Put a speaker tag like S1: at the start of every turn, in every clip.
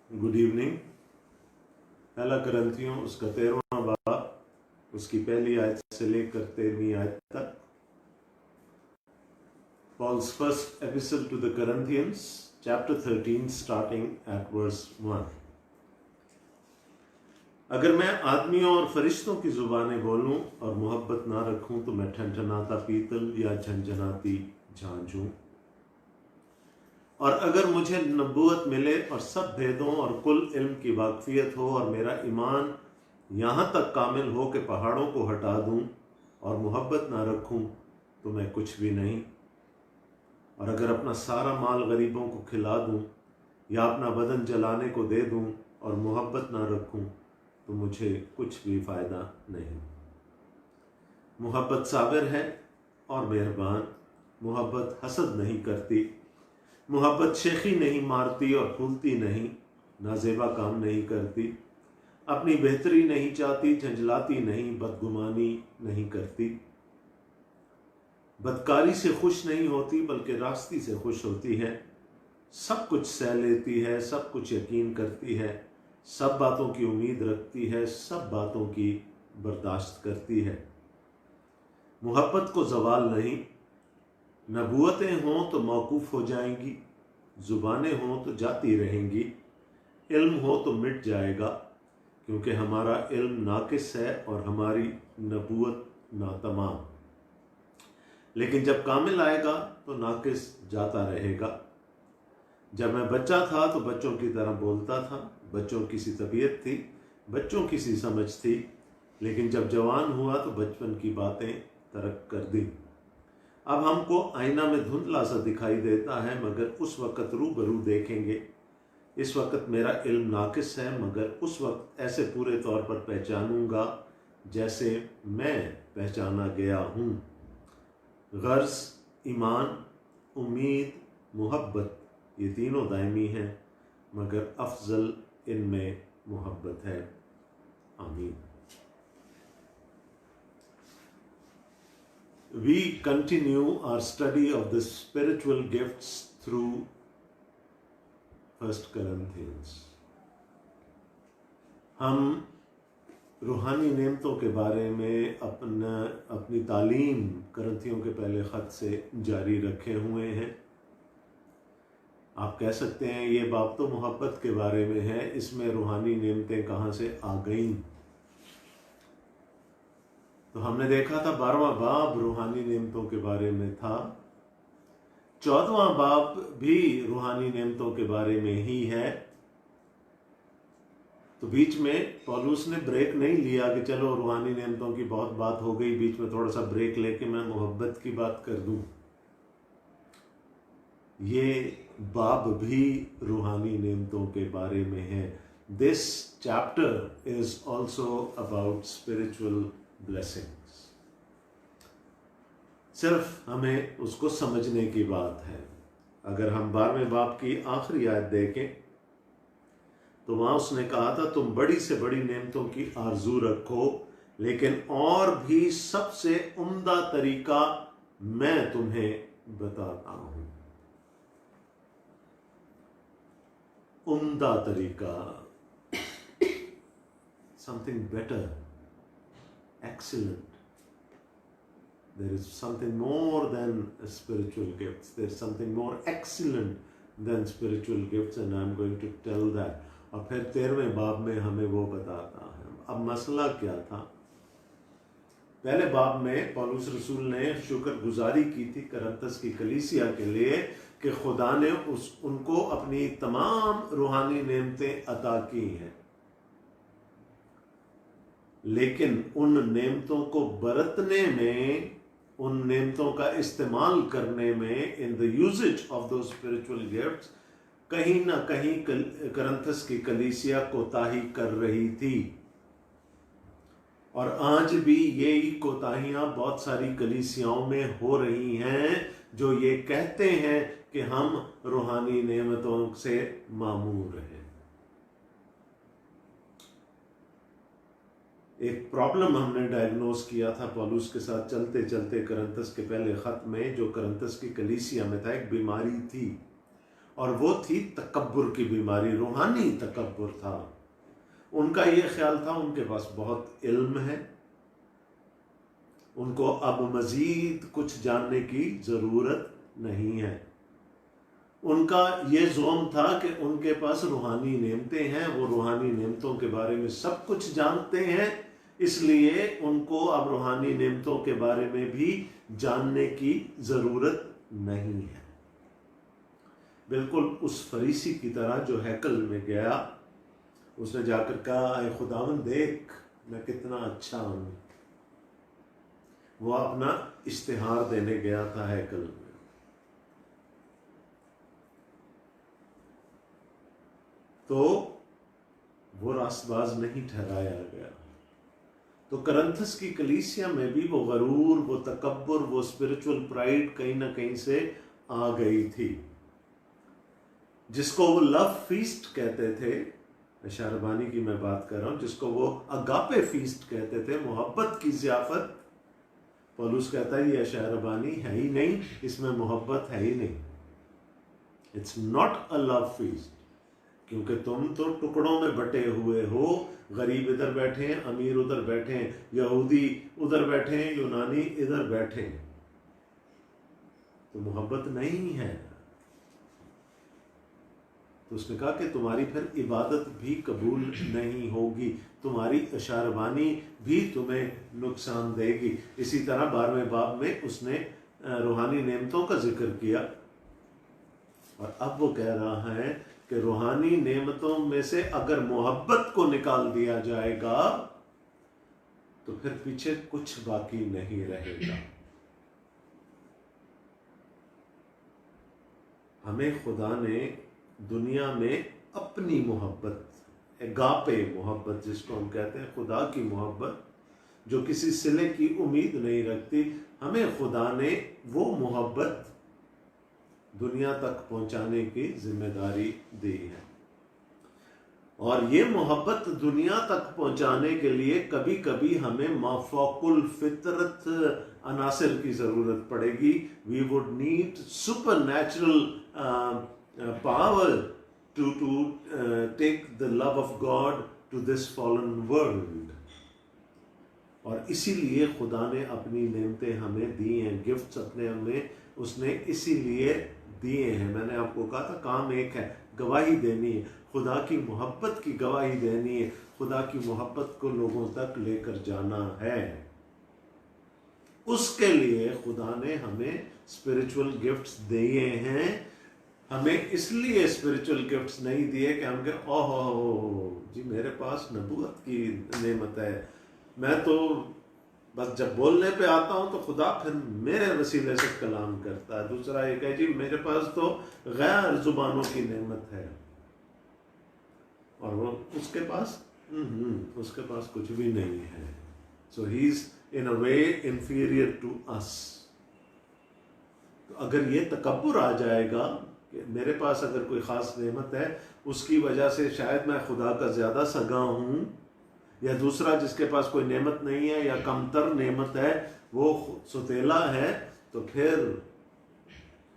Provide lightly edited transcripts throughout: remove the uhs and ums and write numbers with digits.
S1: Good evening. पहला करंथियों उसका 13वां बाब उसकी पहली आयत से लेकर 13वीं आयत तक। Paul's first epistle to the Corinthians, chapter 13, starting at verse 1. अगर मैं आदमियों और फरिश्तों की जुबानें बोलूं और मोहब्बत ना रखूं तो मैं ठनठनाता पीतल या झनझनाती झांझ हूं। और अगर मुझे नबूवत मिले और सब भेदों और कुल इल्म की वाकफियत हो और मेरा ईमान यहाँ तक कामिल हो कि पहाड़ों को हटा दूं और मोहब्बत ना रखूं तो मैं कुछ भी नहीं। और अगर अपना सारा माल गरीबों को खिला दूं या अपना बदन जलाने को दे दूं और मोहब्बत ना रखूं तो मुझे कुछ भी फ़ायदा नहीं। मोहब्बत साबिर है और मेहरबान, मोहब्बत हसद नहीं करती, मोहब्बत शेखी नहीं मारती और फूलती नहीं, नाजेबा काम नहीं करती, अपनी बेहतरी नहीं चाहती, झंझलाती नहीं, बदगुमानी नहीं करती, बदकारी से खुश नहीं होती बल्कि रास्ती से खुश होती है, सब कुछ सह लेती है, सब कुछ यकीन करती है, सब बातों की उम्मीद रखती है, सब बातों की बर्दाश्त करती है। मोहब्बत को जवाल नहीं। नबूवतें हों तो मौकूफ़ हो जाएंगी, ज़ुबानें हों तो जाती रहेंगी, इल्म हो तो मिट जाएगा, क्योंकि हमारा इल्म नाकिस है और हमारी नबूवत नातमाम। लेकिन जब कामिल आएगा तो नाकिस जाता रहेगा। जब मैं बच्चा था तो बच्चों की तरह बोलता था, बच्चों की सी तबीयत थी, बच्चों की सी समझ थी, लेकिन जब जवान हुआ तो बचपन की बातें तर्क कर दी। अब हमको आईना में धुंधला सा दिखाई देता है, मगर उस वक़्त रूबरू देखेंगे। इस वक़्त मेरा इल्म नाकिस है, मगर उस वक्त ऐसे पूरे तौर पर पहचानूंगा जैसे मैं पहचाना गया हूँ। गर्ज, ईमान, उम्मीद, मोहब्बत, ये तीनों दायमी हैं, मगर अफजल इनमें मोहब्बत है। आमीन। We continue our study of the spiritual gifts through 1 Corinthians. हम रूहानी नेमतों के बारे में अपनी तालीम करंथियों के पहले ख़त से जारी रखे हुए हैं। आप कह सकते हैं ये बाब तो मोहब्बत के बारे में है, इसमें रूहानी नेमतें कहाँ से आ गईं। तो हमने देखा था 12वां बाब रूहानी नेमतों के बारे में था, 14वां बाब भी रूहानी नेमतों के बारे में ही है। तो बीच में पौलुस ने ब्रेक नहीं लिया कि चलो रूहानी नेमतों की बहुत बात हो गई, बीच में थोड़ा सा ब्रेक लेके मैं मोहब्बत की बात कर दूं। ये बाब भी रूहानी नेमतों के बारे में है। This chapter is also about spiritual blessings. सिर्फ हमें उसको समझने की बात है। अगर हम 12वें बाब की आखिरी आयत देखें तो वहां उसने कहा था, तुम बड़ी से बड़ी नेमतों की आरजू रखो, लेकिन और भी सबसे उम्दा तरीका मैं तुम्हें बताता हूं। उम्दा तरीका, something better, excellent. There is something more than spiritual gifts. There is something more excellent than spiritual gifts, and I'm going to tell that. और फिर 13वें बाब में हमें वो बताता है। अब मसला क्या था? पहले बाब में पौलुस रसूल ने शुक्रगुजारी की थी करंथस की कलीसिया के लिए कि खुदा ने उनको अपनी तमाम रूहानी नेमतें अता की हैं, लेकिन उन नेमतों को बरतने में, उन नेमतों का इस्तेमाल करने में, इन द यूजेज ऑफ दो स्पिरिचुअल गिफ्ट्स, कहीं ना कहीं करंथस की कलीसिया कोताही कर रही थी। और आज भी यही कोताहियां बहुत सारी कलीसियाओं में हो रही हैं, जो ये कहते हैं कि हम रूहानी नेमतों से मामूर हैं। एक प्रॉब्लम हमने डायग्नोज किया था पौलुस के साथ चलते चलते करंथस के पहले खत में, जो करंथस की कलीसिया में था, एक बीमारी थी। और वो थी तकब्बुर की बीमारी, रूहानी तकब्बुर था। उनका ये ख्याल था उनके पास बहुत इल्म है, उनको अब मजीद कुछ जानने की ज़रूरत नहीं है। उनका ये ज़ोम था कि उनके पास रूहानी नेमतें हैं, वो रूहानी नेमतों के बारे में सब कुछ जानते हैं, इसलिए उनको अब रूहानी नेमतों के बारे में भी जानने की ज़रूरत नहीं है। बिल्कुल उस फरीसी की तरह जो हैकल में गया, उसने जाकर कहा, ऐ खुदावन देख मैं कितना अच्छा हूँ। वो अपना इश्तिहार देने गया था हैकल में। तो वो रास्तबाज नहीं ठहराया गया। तो करंथस की कलीसिया में भी वो गरूर, वो तकब्बुर, वो स्पिरिचुअल प्राइड कहीं ना कहीं से आ गई थी, जिसको वो लव फीस्ट कहते थे। अशारबानी की मैं बात कर रहा हूं, जिसको वो अगापे फीस्ट कहते थे, मोहब्बत की ज़ियाफत। पौलुस कहता है ये अशारबानी है ही नहीं, इसमें मोहब्बत है ही नहीं। It's not a love feast, क्योंकि तुम तो टुकड़ों में बटे हुए हो। गरीब इधर बैठे हैं, अमीर उधर बैठे हैं, यहूदी उधर बैठे हैं, यूनानी इधर बैठे हैं, तो मोहब्बत नहीं है। तो उसने कहा कि तुम्हारी फिर इबादत भी कबूल नहीं होगी, तुम्हारी अशारबानी भी तुम्हें नुकसान देगी। इसी तरह 12वें बाब में उसने रूहानी नेमतों का जिक्र किया, और अब वो कह रहा है कि रूहानी नेमतों में से अगर मोहब्बत को निकाल दिया जाएगा तो फिर पीछे कुछ बाकी नहीं रहेगा। हमें खुदा ने दुनिया में अपनी मोहब्बत, अगापे मोहब्बत जिसको हम कहते हैं, खुदा की मोहब्बत जो किसी सिले की उम्मीद नहीं रखती, हमें खुदा ने वो मोहब्बत दुनिया तक पहुंचाने की जिम्मेदारी दी है। और ये मोहब्बत दुनिया तक पहुंचाने के लिए कभी कभी हमें माफौकुल फितरत अनासिर की जरूरत पड़ेगी। We would need supernatural power to take the love of God to this fallen world. और इसीलिए खुदा ने अपनी नेमतें हमें दी हैं, गिफ्ट्स अपने हमें उसने इसीलिए दिए हैं। मैंने आपको कहा था काम एक है, गवाही देनी है, खुदा की मोहब्बत की गवाही देनी है, खुदा की मोहब्बत को लोगों तक लेकर जाना है। उसके लिए खुदा ने हमें स्पिरिचुअल गिफ्ट्स दिए हैं। हमें इसलिए स्पिरिचुअल गिफ्ट्स नहीं दिए कि हम कहें ओहो जी मेरे पास नबूवत की नेमत है, मैं तो बस जब बोलने पे आता हूं तो खुदा फिर मेरे वसीले से कलाम करता है। दूसरा एक है जी मेरे पास तो गैर जुबानों की नेमत है, और वो उसके पास कुछ भी नहीं है। So he is in a way inferior to us. तो अगर ये तकब्बुर आ जाएगा कि मेरे पास अगर कोई ख़ास नेमत है, उसकी वजह से शायद मैं खुदा का ज़्यादा सगा हूँ, या दूसरा जिसके पास कोई नेमत नहीं है या कमतर नेमत है वो सुतेला है, तो फिर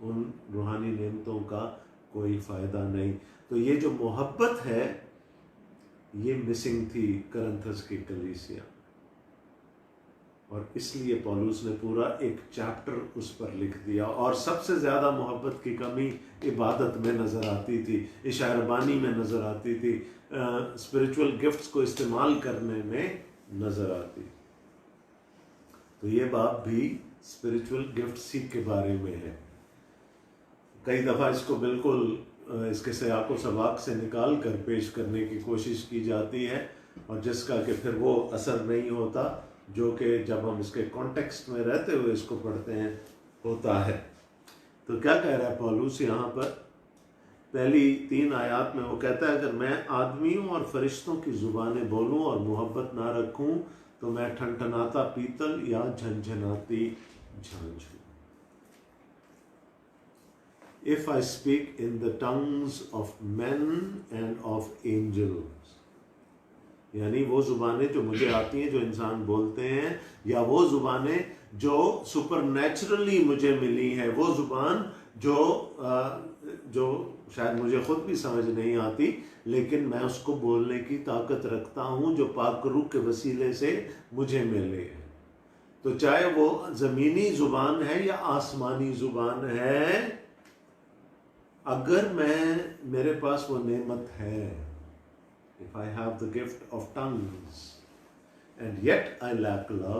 S1: उन रूहानी नेमतों का कोई फ़ायदा नहीं। तो ये जो मोहब्बत है ये मिसिंग थी करंथस की कलीसिया, और इसलिए पौलुस ने पूरा एक चैप्टर उस पर लिख दिया। और सबसे ज़्यादा मोहब्बत की कमी इबादत में नज़र आती थी, इशारबानी में नज़र आती थी, स्पिरिचुअल गिफ्ट्स को इस्तेमाल करने में नज़र आती। तो ये बात भी स्पिरिचुअल गिफ्ट्स के बारे में है। कई दफ़ा इसको बिल्कुल इसके सयाको सबाक से निकाल कर पेश करने की कोशिश की जाती है, और जिसका कि फिर वो असर नहीं होता जो कि जब हम इसके कॉन्टेक्स्ट में रहते हुए इसको पढ़ते हैं होता है। तो क्या कह रहा है पौलुस यहाँ पर? पहली 3 आयत में वो कहता है, अगर मैं आदमियों और फरिश्तों की ज़ुबानें बोलूं और मोहब्बत ना रखूं तो मैं ठनठनाता पीतल या झनझनाती झांझ हूं। If I speak in the tongues of men and of angels, यानी वो ज़ुबानें जो मुझे आती हैं, जो इंसान बोलते हैं, या वो ज़ुबानें जो सुपर नेचुरली मुझे मिली है, वो ज़ुबान जो शायद मुझे खुद भी समझ नहीं आती, लेकिन मैं उसको बोलने की ताकत रखता हूँ जो पाक रूह के वसीले से मुझे मिले है। तो चाहे वो ज़मीनी ज़ुबान है या आसमानी ज़ुबान है, अगर मेरे पास वो नेमत है, if I have the gift of tongues and yet I lack love,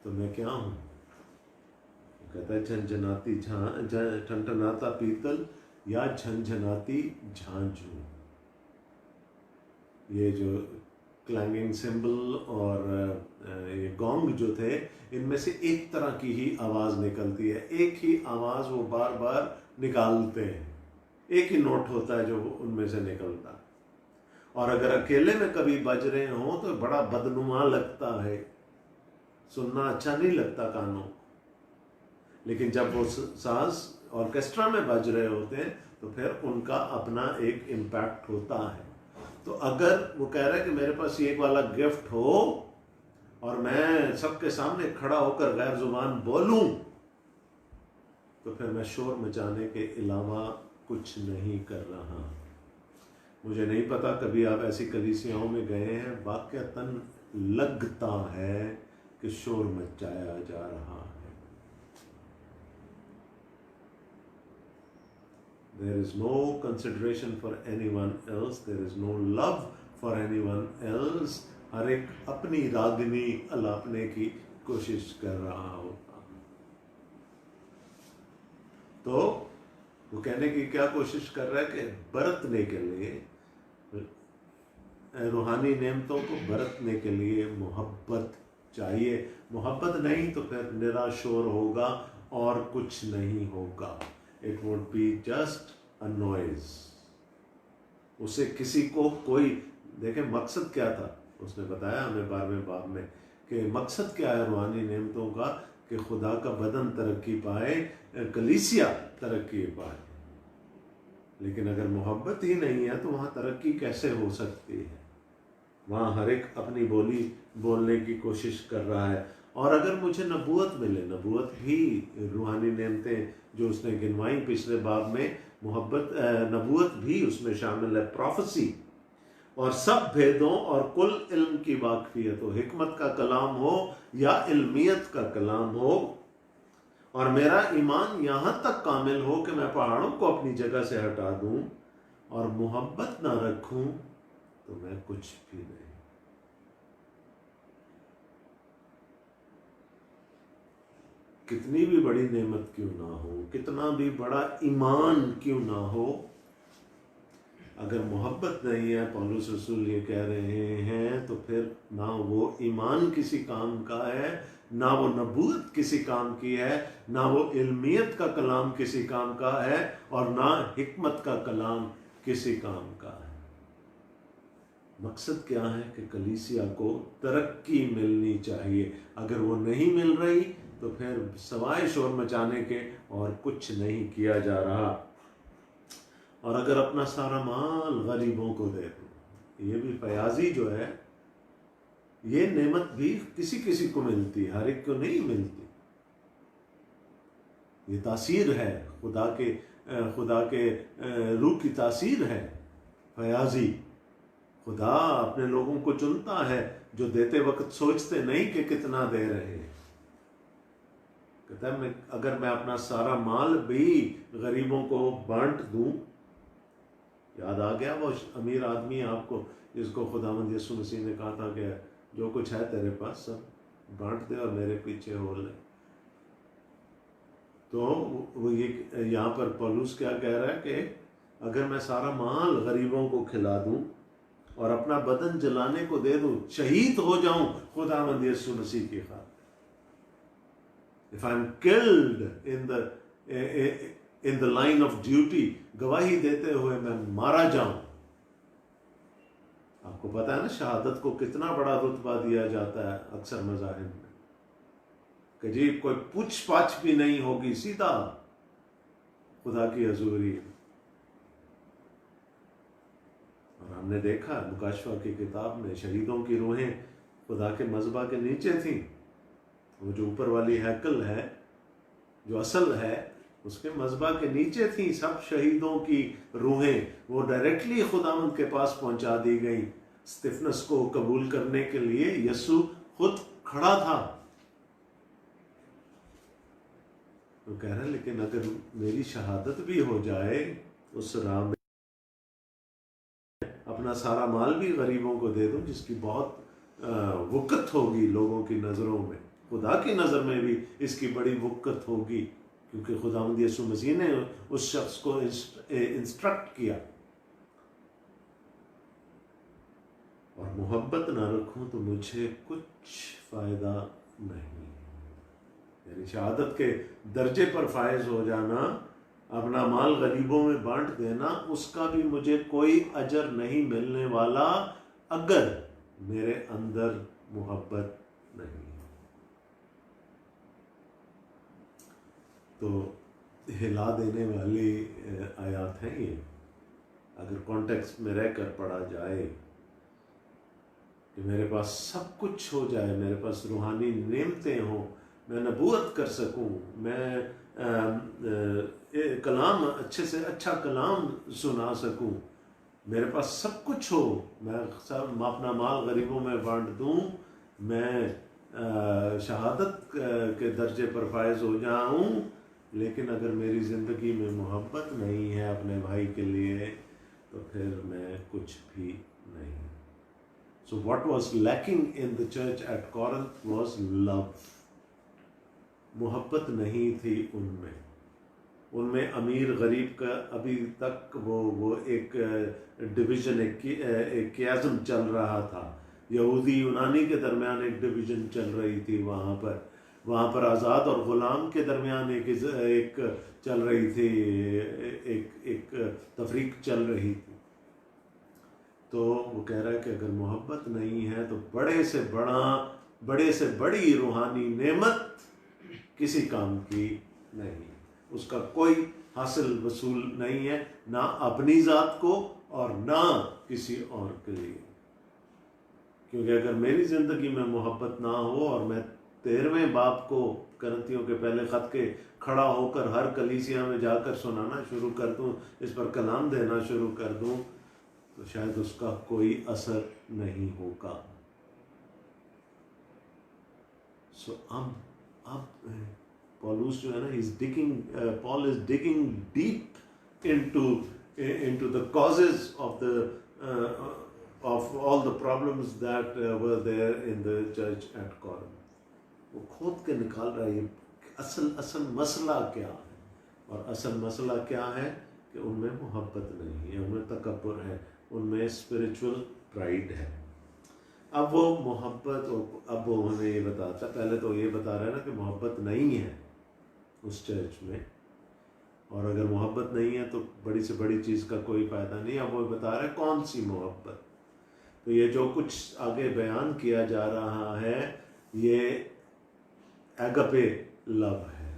S1: तो मैं क्या हूं? कहता है झंझनाती ठनठनाता पीतल या झंझनाती झांझू। ये जो क्लैंगिंग सिंबल और ये गोंग जो थे, इनमें से एक तरह की ही आवाज़ निकलती है, एक ही आवाज़ वो बार बार निकालते हैं, एक ही नोट होता है जो उनमें से निकलता है। और अगर अकेले में कभी बज रहे हों तो बड़ा बदनुमा लगता है, सुनना अच्छा नहीं लगता कानों को। लेकिन जब वो साज ऑर्केस्ट्रा में बज रहे होते हैं तो फिर उनका अपना एक इम्पैक्ट होता है। तो अगर वो कह रहा है कि मेरे पास ये वाला गिफ्ट हो और मैं सबके सामने खड़ा होकर गैर जुबान बोलूं, तो फिर मैं शोर मचाने के अलावा कुछ नहीं कर रहा। मुझे नहीं पता कभी आप ऐसी कलीसियाओं में गए हैं, वाक़तन लगता है कि शोर मचाया जा रहा है। There is no consideration for anyone else. There is no love for anyone else. हर एक अपनी रागनी अलापने की कोशिश कर रहा होता। तो वो कहने की क्या कोशिश कर रहा है कि बरतने के लिए, रूहानी नेमतों को बरतने के लिए मोहब्बत चाहिए। मोहब्बत नहीं तो फिर निरा शोर होगा और कुछ नहीं होगा। It would be just a noise. उसे किसी को कोई देखे मकसद क्या था, उसने बताया हमें 12वें बाब में कि मकसद क्या है रूहानी नेमतों का, कि खुदा का बदन तरक्की पाए, कलीसिया तरक्की पाए। लेकिन अगर मोहब्बत ही नहीं है तो वहाँ तरक्की कैसे हो सकती है? वहाँ हर एक अपनी बोली बोलने की कोशिश कर रहा है। और अगर मुझे नबूवत मिले, नबूवत भी रूहानी नेमतें जो उसने गिनवाई पिछले बाब में, मोहब्बत नबूवत भी उसमें शामिल है। प्रोफेसी और सब भेदों और कुल इल्म की वाकफियत हो, हिकमत का कलाम हो या इल्मियत का कलाम हो, और मेरा ईमान यहाँ तक कामिल हो कि मैं पहाड़ों को अपनी जगह से हटा दूं और मोहब्बत ना रखूं, तो मैं कुछ भी नहीं। कितनी भी बड़ी नेमत क्यों ना हो, कितना भी बड़ा ईमान क्यों ना हो, अगर मोहब्बत नहीं है, पौलुस रसूल ये कह रहे हैं, तो फिर ना वो ईमान किसी काम का है, ना वो नबूवत किसी काम की है, ना वो इल्मियत का कलाम किसी काम का है, और ना हिकमत का कलाम किसी काम का है। मकसद क्या है कि कलीसिया को तरक्की मिलनी चाहिए। अगर वो नहीं मिल रही तो फिर सवाए शोर मचाने के और कुछ नहीं किया जा रहा। और अगर अपना सारा माल गरीबों को दे दो, ये भी फयाजी जो है, ये नेमत भी किसी किसी को मिलती है, हर एक को नहीं मिलती। ये तासीर है, खुदा के रूह की तासीर है। फयाजी खुदा अपने लोगों को चुनता है जो देते वक्त सोचते नहीं कि कितना दे रहे हैं। कहता है अगर मैं अपना सारा माल भी गरीबों को बांट दूं, याद आ गया वो अमीर आदमी आपको, जिसको खुदावंद यीशु मसीह ने कहा था कि जो कुछ है तेरे पास सब बांट दे और मेरे पीछे हो ले। तो वो ये यहाँ पर पौलुस क्या कह रहा है कि अगर मैं सारा माल गरीबों को खिला दूं और अपना बदन जलाने को दे दूं, शहीद हो जाऊं खुदावंद यीशु मसीह की खातिर, if I'm killed in the line of duty, गवाही देते हुए मैं मारा जाऊं। आपको पता है ना शहादत को कितना बड़ा रुतबा दिया जाता है अक्सर मज़ाहिब में, कि जी कोई पूछ पाछ भी नहीं होगी, सीधा खुदा की हजूरी। और हमने देखा मुकाशवा की किताब में शहीदों की रूहें खुदा के मज़बा के नीचे थी। वो जो ऊपर वाली हैकल है, जो असल है, उसके मज़बा के नीचे थी सब शहीदों की रूहें, वो डायरेक्टली खुदावंद के पास पहुंचा दी गई। स्तिफनस को कबूल करने के लिए यीशु खुद खड़ा था। तो कह रहा है लेकिन अगर मेरी शहादत भी हो जाए उस राह में, अपना सारा माल भी गरीबों को दे दूं, जिसकी बहुत वक़्त होगी लोगों की नज़रों में, खुदा की नज़र में भी इसकी बड़ी वक़्त होगी, क्योंकि खुदावंद यीशु मसीह ने उस शख्स को इंस्ट्रक्ट किया। और मोहब्बत ना रखूं तो मुझे कुछ फ़ायदा नहीं। यानी शहादत के दर्जे पर फायज हो जाना, अपना माल गरीबों में बांट देना, उसका भी मुझे कोई अजर नहीं मिलने वाला अगर मेरे अंदर मोहब्बत नहीं। तो हिला देने वाली आयत है ये, अगर कॉन्टेक्स्ट में रहकर पढ़ा जाए कि मेरे पास सब कुछ हो जाए, मेरे पास रूहानी नेमतें हों, मैं नबूवत कर सकूं, मैं कलाम अच्छे से अच्छा कलाम सुना सकूं, मेरे पास सब कुछ हो, मैं सब अपना माल गरीबों में बांट दूं, मैं शहादत के दर्जे पर फायज हो जाऊं, लेकिन अगर मेरी ज़िंदगी में मोहब्बत नहीं है अपने भाई के लिए, तो फिर मैं कुछ भी नहीं। So what was lacking in the church at Corinth was love. मोहब्बत नहीं थी उनमें अमीर गरीब का अभी तक वो एक डिवीज़न, एक कियाज़म चल रहा था। यहूदी यूनानी के दरमियान एक डिवीज़न चल रही थी वहाँ पर आज़ाद और ग़ुलाम के दरमियान एक चल रही थी, एक तफरीक चल रही थी। तो वो कह रहा है कि अगर मोहब्बत नहीं है तो बड़े से बड़ी रूहानी नेमत किसी काम की नहीं, उसका कोई हासिल वसूल नहीं है, ना अपनी ज़ात को और ना किसी और के लिए। क्योंकि अगर मेरी ज़िंदगी में मोहब्बत ना हो और मैं 13वें बाब को करंथियों के पहले ख़त के खड़ा होकर हर कलीसिया में जाकर सुनाना शुरू कर दूं, इस पर कलाम देना शुरू कर दूं, तो शायद उसका कोई असर नहीं होगा। सो अब पॉलूस जो है ना, Paul is digging deep into the causes of all the problems that were there in the church at Corinth. वो खोद के निकाल रहा है असल मसला क्या है, और असल मसला क्या है कि उनमें मोहब्बत नहीं है, उनमें तकब्बुर है, उनमें स्पिरिचुअल प्राइड है। अब वो मोहब्बत, अब वो हमें ये बताता, पहले तो ये बता रहा है ना कि मोहब्बत नहीं है उस चर्च में, और अगर मोहब्बत नहीं है तो बड़ी से बड़ी चीज़ का कोई फ़ायदा नहीं। अब वो बता रहा है कौन सी मोहब्बत। तो ये जो कुछ आगे बयान किया जा रहा है ये अगापे लव है,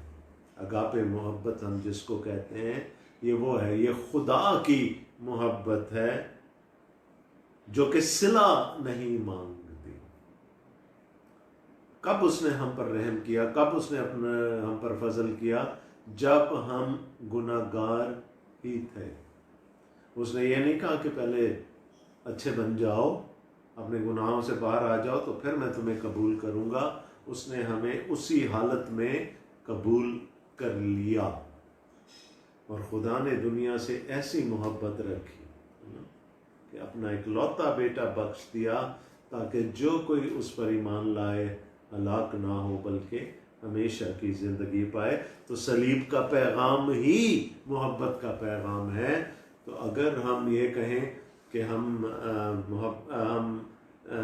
S1: अगापे मोहब्बत हम जिसको कहते हैं, ये वो है, ये खुदा की मोहब्बत है जो कि सिला नहीं मांगती। कब उसने हम पर रहम किया, कब उसने हम पर फजल किया? जब हम गुनाहगार ही थे। उसने ये नहीं कहा कि पहले अच्छे बन जाओ, अपने गुनाहों से बाहर आ जाओ तो फिर मैं तुम्हें कबूल करूँगा। उसने हमें उसी हालत में कबूल कर लिया, और खुदा ने दुनिया से ऐसी मोहब्बत रखी कि अपना इकलौता बेटा बख्श दिया, ताकि जो कोई उस पर ईमान लाए हलाक ना हो बल्कि हमेशा की ज़िंदगी पाए। तो सलीब का पैगाम ही मोहब्बत का पैगाम है। तो अगर हम ये कहें कि हम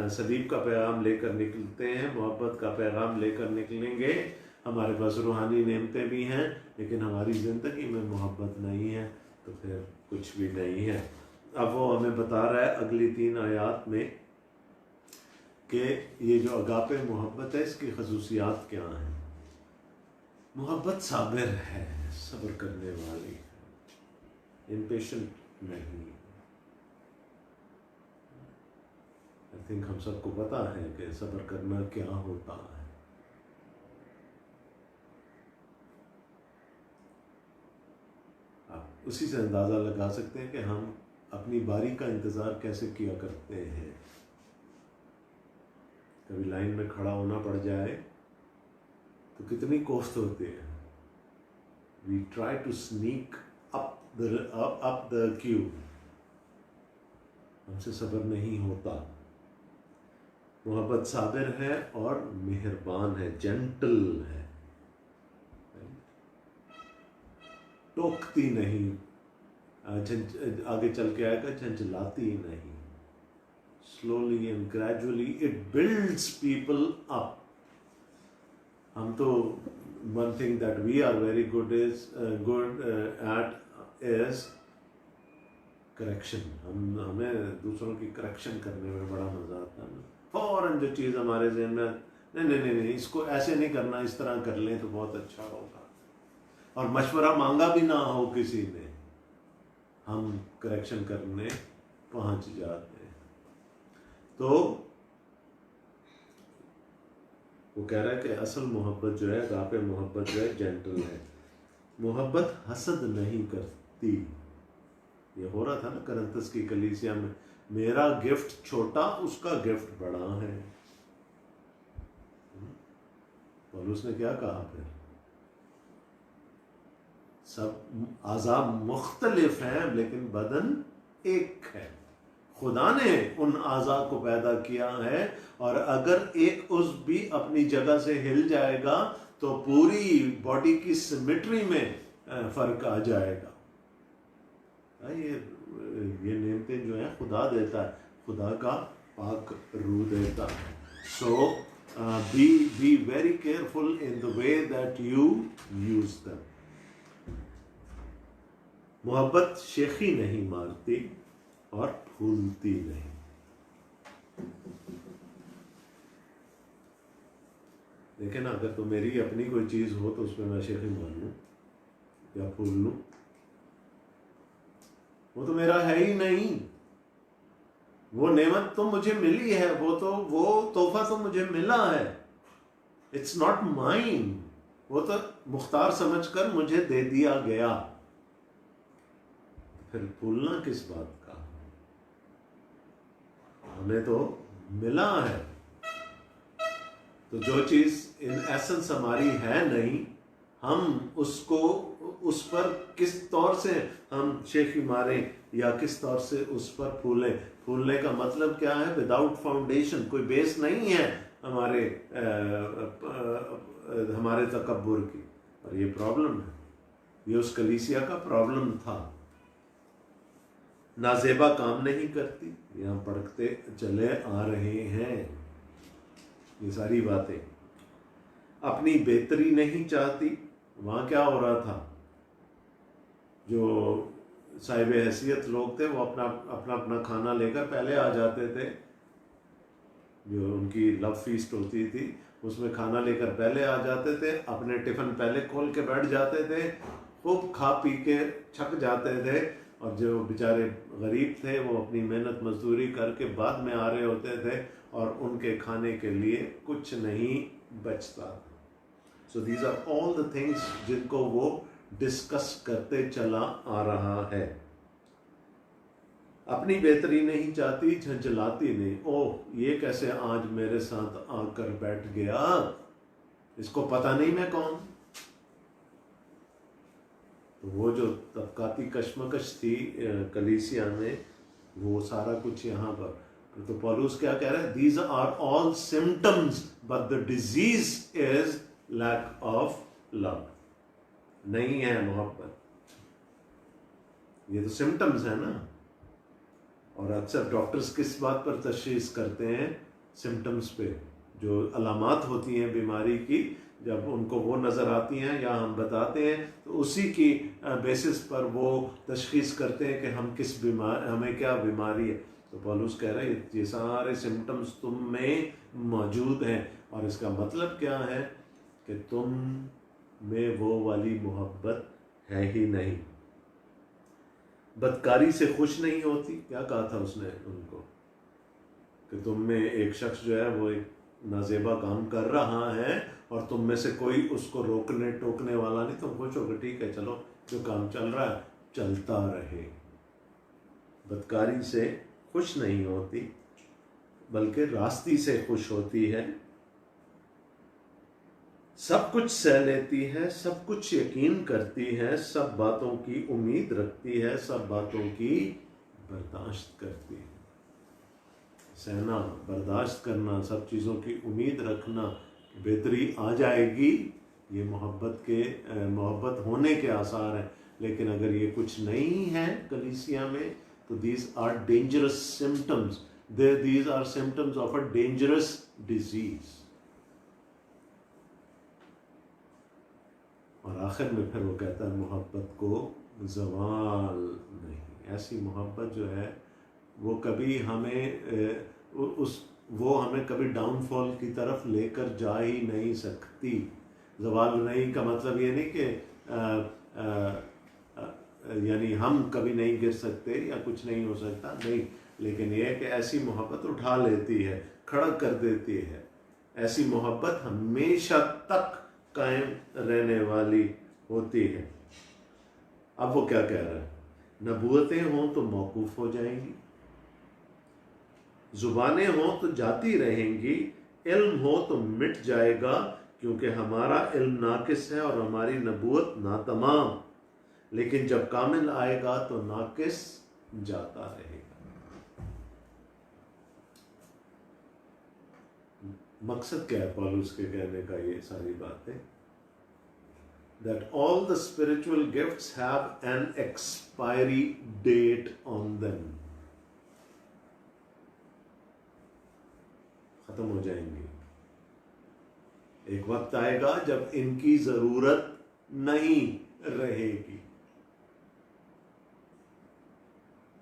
S1: सलीब का पैगाम लेकर निकलते हैं, मोहब्बत का पैगाम लेकर निकलेंगे, हमारे पास रूहानी नेमतें भी हैं, लेकिन हमारी ज़िंदगी में मोहब्बत नहीं है, तो फिर कुछ भी नहीं है। अब वो हमें बता रहा है अगली 3 आयात में कि ये जो अगापे मोहब्बत है इसकी खसूसियात क्या हैं। मोहब्बत साबिर है, सब्र करने वाली है, इम्पेशेंट नहीं। आई थिंक हम सबको पता है कि सब्र करना क्या होता है। उसी से अंदाज़ा लगा सकते हैं कि हम अपनी बारी का इंतज़ार कैसे किया करते हैं। कभी लाइन में खड़ा होना पड़ जाए तो कितनी कोफ्त होती है। We try to sneak up the queue. हमसे सब्र नहीं होता। मोहब्बत साबिर है और मेहरबान है, जेंटल है, टोकती नहीं, आगे चल के आएगा, झंझलाती नहीं। Slowly and gradually it builds people up. हम तो one thing that we are very good at is correction. हमें दूसरों की करेक्शन करने में बड़ा मजा आता है। फौरन जो चीज़ हमारे जहन में नहीं, इसको ऐसे नहीं करना, इस तरह कर लें तो बहुत अच्छा होगा, और मशवरा मांगा भी ना हो किसी ने, हम करेक्शन करने पहुंच जाते हैं। तो वो कह रहा है कि असल मोहब्बत जो है, रापे मोहब्बत जो है, जेंटल है। मोहब्बत हसद नहीं करती। ये हो रहा था ना करंतस की कलीसिया में, मेरा गिफ्ट छोटा, उसका गिफ्ट बड़ा है। पौलुस ने क्या कहा फिर? सब आज़ा मुख्तलिफ हैं लेकिन बदन एक है। खुदा ने उन आज़ा को पैदा किया है, और अगर एक उज़्व भी अपनी जगह से हिल जाएगा तो पूरी बॉडी की सिमेट्री में फर्क आ जाएगा। ये नेमतें जो है खुदा देता है, खुदा का पाक रूह देता है। So be very careful in the way that you use them. मोहब्बत शेखी नहीं मारती और फूलती नहीं। देखे ना, अगर तो मेरी अपनी कोई चीज हो तो उसमें मैं शेखी मार लूं या फूल लूं, वो तो मेरा है ही नहीं। वो नेमत तो मुझे मिली है, वो तोहफा तो मुझे मिला है, इट्स नॉट माइन। वो तो मुख्तार समझकर मुझे दे दिया गया। फिर फूलना किस बात का? हमें तो मिला है। तो जो चीज इन एसेंस हमारी है नहीं, हम उसको उस पर किस तौर से हम शेखी मारें या किस तौर से उस पर फूलें। फूलने का मतलब क्या है? विदाउट फाउंडेशन, कोई बेस नहीं है हमारे तकब्बुर की। और ये प्रॉब्लम है, ये उस कलीसिया का प्रॉब्लम था। नाजेबा काम नहीं करती, यहाँ पढ़ते चले आ रहे हैं ये सारी बातें। अपनी बेहतरी नहीं चाहती। वहाँ क्या हो रहा था? जो साहिब हैसियत लोग थे वो अपना खाना लेकर पहले आ जाते थे। जो उनकी लव फीस्ट होती थी उसमें खाना लेकर पहले आ जाते थे, अपने टिफ़िन पहले खोल के बैठ जाते थे, खूब खा पी के छक जाते थे। और जो बेचारे गरीब थे वो अपनी मेहनत मजदूरी करके बाद में आ रहे होते थे और उनके खाने के लिए कुछ नहीं बचता। So these are all the things जिनको वो डिस्कस करते चला आ रहा है। अपनी बेहतरी नहीं चाहती, झंझलाती नहीं। ओह, ये कैसे आज मेरे साथ आकर बैठ गया, इसको पता नहीं मैं कौन। तो वो जो तबकाती कश्मकश थी कलीसिया में, वो सारा कुछ यहाँ पर। तो पौलुस क्या कह रहा है? These are all symptoms but the disease is lack of love. नहीं है मोहब्बत। ये तो सिम्टम्स है ना। और अक्सर डॉक्टर्स किस बात पर तशखीस करते हैं? सिम्टम्स पे। जो अलामात होती हैं बीमारी की, जब उनको वो नज़र आती हैं या हम बताते हैं तो उसी की बेसिस पर वो तशखीस करते हैं कि हमें क्या बीमारी है। तो पौलुस कह रहा है ये सारे सिम्टम्स तुम में मौजूद हैं। और इसका मतलब क्या है? कि तुम में वो वाली मोहब्बत है ही नहीं। बदकारी से खुश नहीं होती। क्या कहा था उसने उनको? कि तुम में एक शख्स जो है वो एक नाजेबा काम कर रहा है और तुम में से कोई उसको रोकने टोकने वाला नहीं। तुम खुश हो कि ठीक है, चलो जो काम चल रहा है चलता रहे। बदकारी से खुश नहीं होती बल्कि रास्ती से खुश होती है। सब कुछ सह लेती है, सब कुछ यकीन करती है, सब बातों की उम्मीद रखती है, सब बातों की बर्दाश्त करती है। सहना, बर्दाश्त करना, सब चीज़ों की उम्मीद रखना, बेहतरी आ जाएगी, ये मोहब्बत होने के आसार हैं। लेकिन अगर ये कुछ नहीं है कलीसिया में तो these are dangerous symptoms, these are symptoms of a dangerous disease. और आखिर में फिर वो कहता है मोहब्बत को ज़वाल नहीं। ऐसी मोहब्बत जो है वो कभी हमें वो हमें कभी डाउनफॉल की तरफ लेकर जा ही नहीं सकती। ज़वाल नहीं का मतलब ये नहीं कि यानी हम कभी नहीं गिर सकते या कुछ नहीं हो सकता, नहीं, लेकिन यह है कि ऐसी मोहब्बत उठा लेती है, खड़ा कर देती है। ऐसी मोहब्बत हमेशा तक कायम रहने वाली होती है। अब वो क्या कह रहा है? नबूवतें हों तो मौकूफ़ हो जाएंगी, जुबानें हों तो जाती रहेंगी, इल्म हो तो मिट जाएगा, क्योंकि हमारा इल्म नाकिस है और हमारी नबूवत नातमाम। लेकिन जब कामिल आएगा तो नाकिस जाता रहेगा। मकसद क्या है पौलुस के कहने का ये सारी बातें? That all the spiritual gifts have an expiry date on them. खत्म हो जाएंगे। एक वक्त आएगा जब इनकी जरूरत नहीं रहेगी।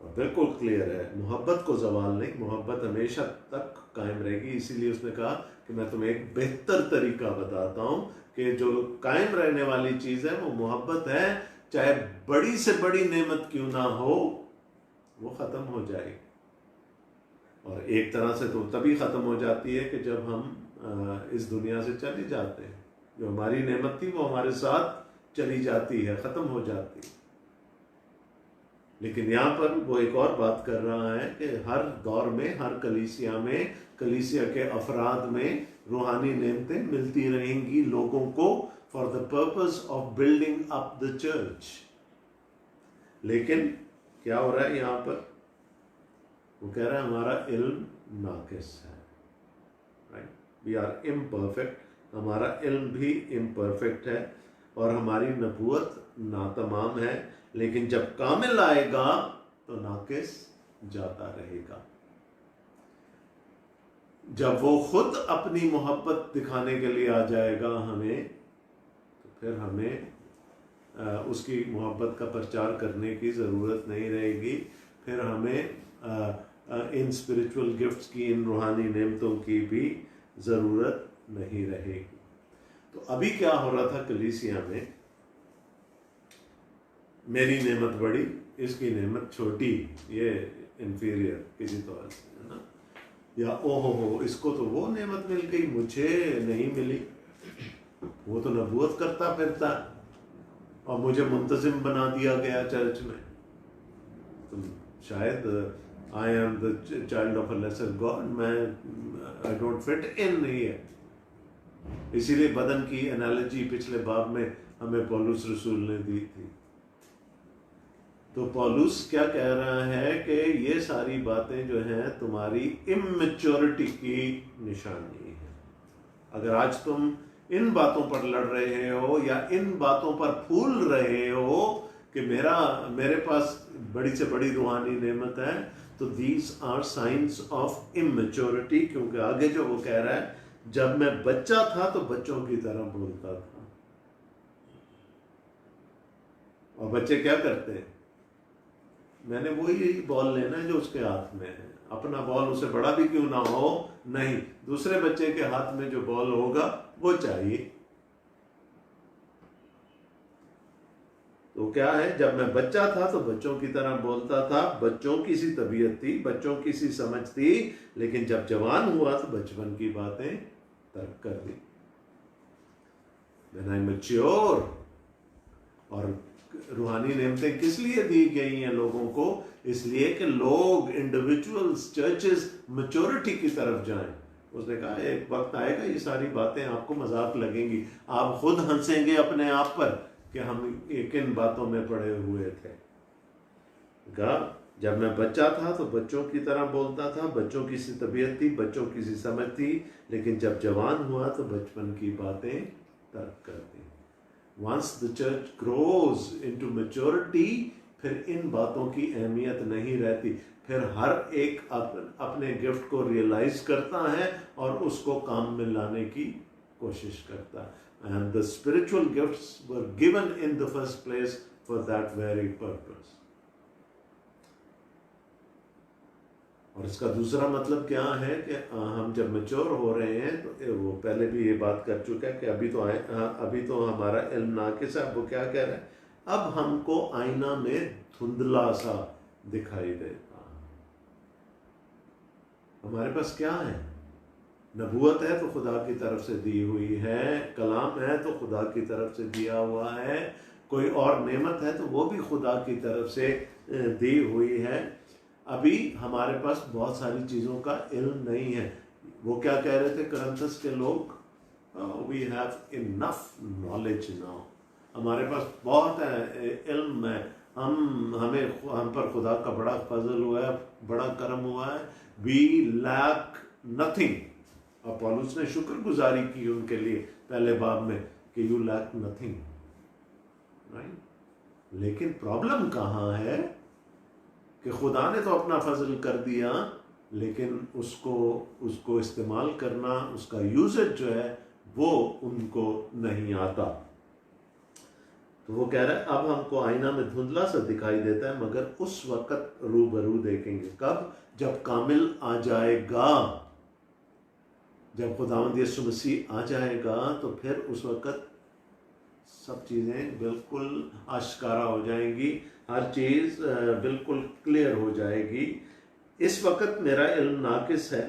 S1: और बिल्कुल क्लियर है, मोहब्बत को जवाल नहीं, मोहब्बत हमेशा तक कायम रहेगी। इसीलिए उसने कहा कि मैं तुम्हें एक बेहतर तरीका बताता हूं कि जो कायम रहने वाली चीज है वो मोहब्बत है। चाहे बड़ी से बड़ी नेमत क्यों ना हो, वो खत्म हो जाएगी। और एक तरह से तो तभी खत्म हो जाती है कि जब हम इस दुनिया से चले जाते हैं। जो हमारी नेमत थी वो हमारे साथ चली जाती है, खत्म हो जाती है। लेकिन यहाँ पर वो एक और बात कर रहा है कि हर दौर में, हर कलीसिया में, कलीसिया के अफराद में रूहानी नेमतें मिलती रहेंगी लोगों को, for the purpose of building up the church. लेकिन क्या हो रहा है यहाँ पर? वो कह रहा है हमारा इल्म नाकिस है, राइट? वी आर इम्परफेक्ट, हमारा इल्म भी इम्परफेक्ट है और हमारी नबूवत नातमाम है। लेकिन जब कामिल आएगा तो नाकिस जाता रहेगा। जब वो खुद अपनी मोहब्बत दिखाने के लिए आ जाएगा हमें, तो फिर हमें उसकी मोहब्बत का प्रचार करने की ज़रूरत नहीं रहेगी। फिर हमें इन स्पिरिचुअल गिफ्ट्स की, इन रूहानी नेमतों की भी ज़रूरत नहीं रहेगी। तो अभी क्या हो रहा था कलीसिया में? मेरी नेमत बड़ी, इसकी नेमत छोटी, ये इंफीरियर किसी तौर से, है ना? या ओहो हो, इसको तो वो नेमत मिल गई, मुझे नहीं मिली। वो तो नबूवत करता फिरता और मुझे मुंतजिम बना दिया गया चर्च में। तो शायद I am the child of a lesser God, मैं I don't fit in here. इसीलिए बदन की एनालॉजी पिछले बाब में हमें पौलुस रसूल ने दी थी। तो पौलुस क्या कह रहा है कि ये सारी बातें जो हैं तुम्हारी इमेच्योरिटी की निशानी है। अगर आज तुम इन बातों पर लड़ रहे हो या इन बातों पर फूल रहे हो कि मेरे पास बड़ी से बड़ी रूहानी नेमत है, तो these are signs of immaturity. क्योंकि आगे जो वो कह रहा है, जब मैं बच्चा था तो बच्चों की तरह बोलता था। और बच्चे क्या करते हैं? मैंने वही बॉल लेना है जो उसके हाथ में है। अपना बॉल उसे बड़ा भी क्यों ना हो, नहीं, दूसरे बच्चे के हाथ में जो बॉल होगा वो चाहिए। तो क्या है, जब मैं बच्चा था तो बच्चों की तरह बोलता था, बच्चों की सी तबीयत थी, बच्चों की सी समझ थी। लेकिन जब जवान हुआ तो बचपन की बातें तर्क कर दी। When I mature, और रूहानी नेमतें किस लिए दी गई हैं लोगों को? इसलिए कि लोग, इंडिविजुअल्स, चर्चेस मैच्योरिटी की तरफ जाएं। उसने कहा एक वक्त आएगा ये सारी बातें आपको मजाक लगेंगी, आप खुद हंसेंगे अपने आप पर कि हम किन बातों में पड़े हुए थे। कहा जब मैं बच्चा था तो बच्चों की तरह बोलता था, बच्चों की सी तबीयत थी, बच्चों की सी समझ थी, लेकिन जब जवान हुआ तो बचपन की बातें तर्क कर दी। Once the church grows into maturity, फिर इन बातों की अहमियत नहीं रहती। फिर हर एक अपने गिफ्ट को रियलाइज करता है और उसको काम में लाने की कोशिश करता है। And the spiritual gifts were given in the first place for that very purpose. और इसका दूसरा मतलब क्या है कि हम जब मैच्योर हो रहे हैं तो वो पहले भी ये बात कर चुका है कि अभी तो हमारा इल्म नाकिस है। वो क्या कह रहा है? अब हमको आईना में धुंधला सा दिखाई देता है। हमारे पास क्या है? नबूवत है तो खुदा की तरफ से दी हुई है, कलाम है तो खुदा की तरफ से दिया हुआ है, कोई और नेमत है तो वो भी खुदा की तरफ से दी हुई है। अभी हमारे पास बहुत सारी चीज़ों का इल्म नहीं है। वो क्या कह रहे थे करंथस के लोग? We have enough knowledge now, हमारे पास बहुत इल्म है, हम पर खुदा का बड़ा फजल हुआ है, बड़ा करम हुआ है। We lack nothing. और पौलुस ने शुक्रगुजारी की उनके लिए पहले बाब में कि यू लैक नथिंग, राइट। लेकिन प्रॉब्लम कहाँ है कि खुदा ने तो अपना फजल कर दिया, लेकिन उसको इस्तेमाल करना, उसका यूजेज जो है वो उनको नहीं आता। तो वो कह रहा है अब हमको आईना में धुंधला सा दिखाई देता है, मगर उस वक्त रूबरू देखेंगे। कब? जब कामिल आ जाएगा, जब खुदावंद यीशु मसीह आ जाएगा तो फिर उस वक्त सब चीज़ें बिल्कुल आश्कारा हो जाएंगी, हर चीज़ बिल्कुल क्लियर हो जाएगी। इस वक्त मेरा इल्म नाकिस है।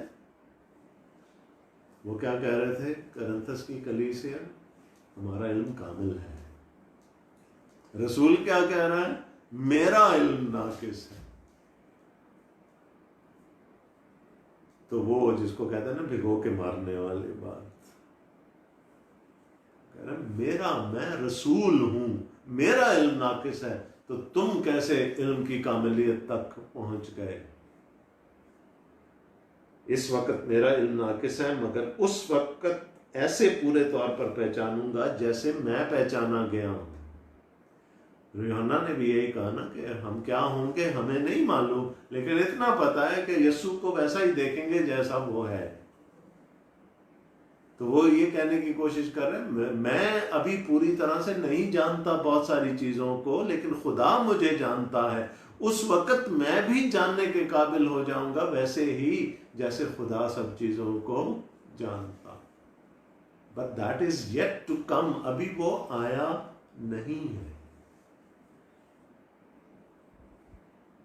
S1: वो क्या कह रहे थे करंथस की कलीसिया? हमारा इल्म कामिल है। रसूल क्या कह रहा है? मेरा इल्म नाकिस है। तो वो जिसको कहते हैं ना भिगो के मारने वाली बात, कह रहा मैं रसूल हूं, मेरा इल्म नाकिस है, तो तुम कैसे इल्म की कामिलियत तक पहुंच गए? इस वक्त मेरा इल्म नाकिस है, मगर उस वक्त ऐसे पूरे तौर पर पहचानूंगा जैसे मैं पहचाना गया हूं। यूहन्ना ने भी यही कहा ना कि हम क्या होंगे हमें नहीं मालूम, लेकिन इतना पता है कि यीशु को वैसा ही देखेंगे जैसा वो है। तो वो ये कहने की कोशिश कर रहे हैं मैं अभी पूरी तरह से नहीं जानता बहुत सारी चीजों को, लेकिन खुदा मुझे जानता है। उस वक्त मैं भी जानने के काबिल हो जाऊंगा वैसे ही जैसे खुदा सब चीजों को जानता। But that is yet to come, अभी वो आया नहीं है।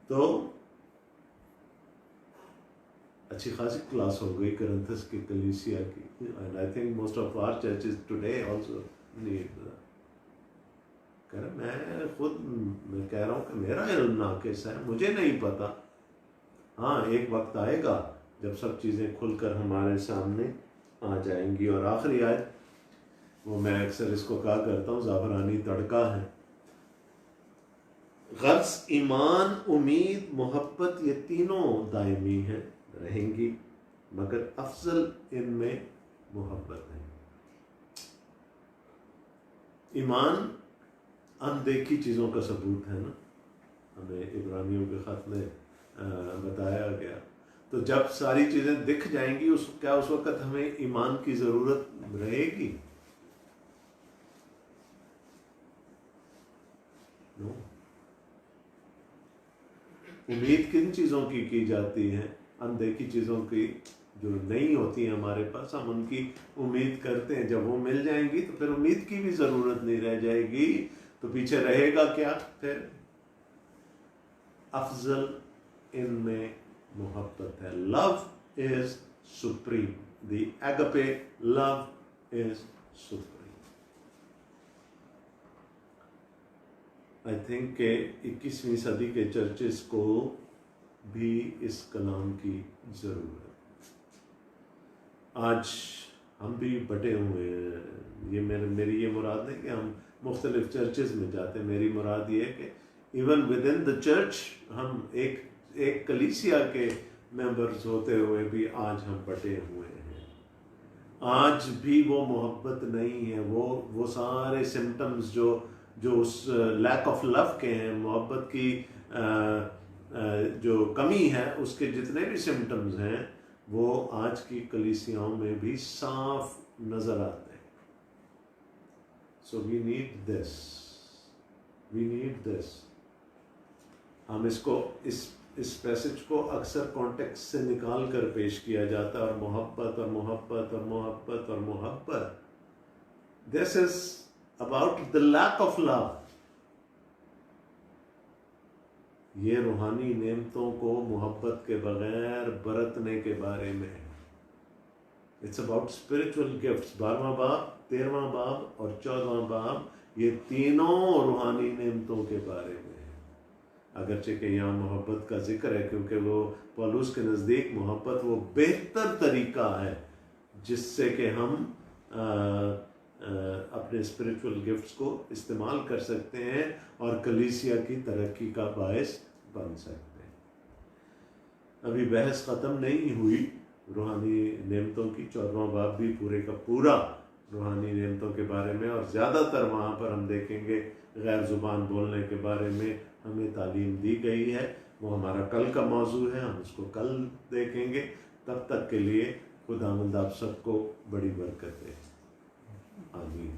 S1: तो अच्छी खासी क्लास हो गई करंथस की कलीसिया की, and I think most of our churches today also need. कह रहा मैं कह रहा हूं कि मेरा इल्म नाकिस है, मुझे नहीं पता। हाँ, एक वक्त आएगा जब सब चीजें खुलकर हमारे सामने आ जाएंगी। और आखिरी आयत, वो मैं अक्सर इसको कहा करता हूँ, ज़ाफ़रानी तड़का है। गर्ज, ईमान, उम्मीद, मोहब्बत, ये तीनों दायमी हैं, रहेंगी, मगर अफजल इनमें मोहब्बत है। ईमान अनदेखी चीज़ों का सबूत है ना, हमें इब्रानियों के खत में बताया गया। तो जब सारी चीज़ें दिख जाएंगी क्या उस वक्त हमें ईमान की ज़रूरत रहेगी? नो। उम्मीद किन चीज़ों की जाती है? अनदेखी चीज़ों की जो नहीं होती है हमारे पास, हम उनकी उम्मीद करते हैं। जब वो मिल जाएंगी तो फिर उम्मीद की भी ज़रूरत नहीं रह जाएगी। तो पीछे रहेगा क्या फिर? अफजल इनमें मोहब्बत है। Love is supreme, the agape love is supreme. I think के 21वीं सदी के चर्चेस को भी इस कलाम की ज़रूरत। आज हम भी बटे हुए हैं। ये मेरी ये मुराद नहीं कि हम मुख्तलिफ चर्चेस में जाते। मेरी मुराद ये है कि even with in the church हम एक कलीसिया के मेंबर्स होते हुए भी आज हम बटे हुए हैं। आज भी वो मोहब्बत नहीं है। वो सारे सिम्टम्स जो उस लैक ऑफ लव के हैं, मोहब्बत की जो कमी है, उसके जितने भी सिम्टम्स हैं वो आज की कलीसियाओं में भी साफ नजर आते हैं। So we need this. हम इस पैसेज को अक्सर कॉन्टेक्स्ट से निकाल कर पेश किया जाता है, और मोहब्बत और मोहब्बत और मोहब्बत और मोहब्बत। This is about the lack of love. ये रूहानी नेमतों को मोहब्बत के बगैर बरतने के बारे में है। It's about spiritual gifts. 12वां बाब, 13वां बाब और 14वां बाब, ये तीनों रूहानी नेमतों के बारे में है। अगरचे कि यहाँ मोहब्बत का जिक्र है, क्योंकि वो पौलुस के नज़दीक मोहब्बत वो बेहतर तरीका है जिससे कि हम अपने स्पिरिचुअल गिफ्ट्स को इस्तेमाल कर सकते हैं और कलीसिया की तरक्की का बायस बन सकते हैं। अभी बहस ख़त्म नहीं हुई रूहानी नेमतों की। 14वां बाब भी पूरे का पूरा रूहानी नेमतों के बारे में, और ज़्यादातर वहाँ पर हम देखेंगे गैर ज़ुबान बोलने के बारे में हमें तालीम दी गई है। वो हमारा कल का मौजू है, हम उसको कल देखेंगे। तब तक के लिए खुदावंद आप सबको बड़ी बरकत दे। आमीन।